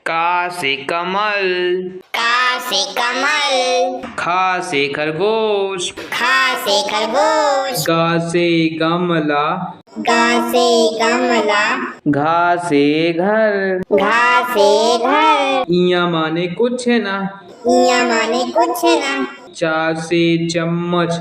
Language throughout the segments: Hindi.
का से कमल, का से कमल, ख से खरगोश, खा से खरगोश, ग से गमला, गा से गमला, घा से घर, घा से घर, इया माने कुछ ना, इया माने कुछ ना, चा से चम्मच,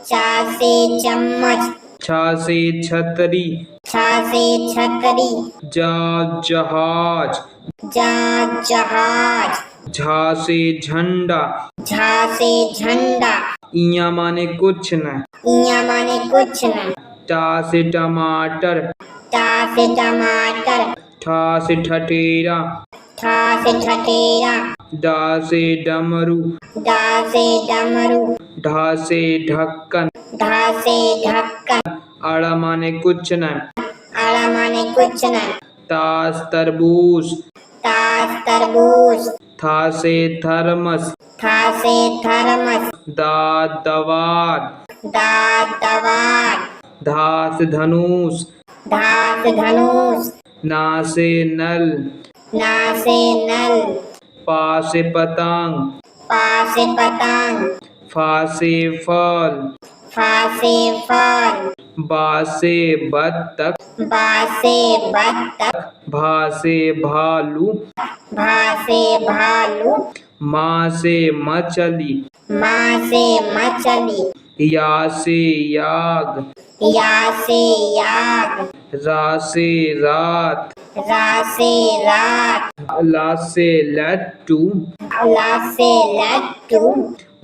चा से चम्मच, छा से छतरी, छा से छतरी, जा जहाज, जा जहाज, झा से झंडा, झा से झंडा, इया माने कुछ न, इया माने कुछ ना, टा से टमाटर, टा से टमाटर, ठा से ठठेरा, ठा से ठठेरा, डा से डमरू, डा से डमरू, ढा से ढक्कन, ढा से ढक्कन, आड़ा माने कुछ न, आड़ा माने कुछ ना, तास तरबूज, तास तरबूज, था से थर्मस, था से थर्मस, दा दवात, दा दवात, धा से धनुष, धा से धनुष, ना से नल, ना से नल, पा से पतंग, पा से पतंग, फा से फल, फा से फल, बा से बत्तख, बा से बत्तख, भा से भालू, भा से भालू, माँ से मछली, माँ से मछली, या से याग, या से याग, रा से रात, रा से रात, ला से लट्टू, ला से लट्टू,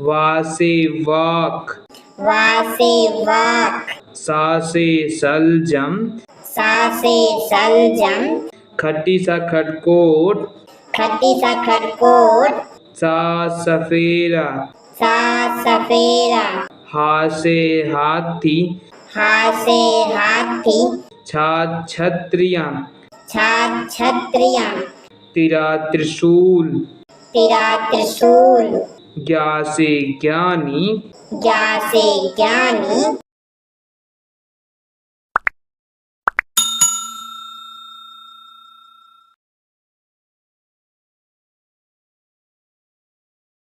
वा से वाक, वा से वाक, सा से सलजम, सा से सलजम, खट्टी सा खटकोट, खट्टी सा खटकोट, सा सफेरा, सा सफेरा, हा से हाथी, हा से हाथी, छा छत्रिया, छा छत्रिया, तिरा त्रिशूल, तिरा त्रिशूल, ज्ञा से ज्ञानी, ज्ञा से ज्ञानी,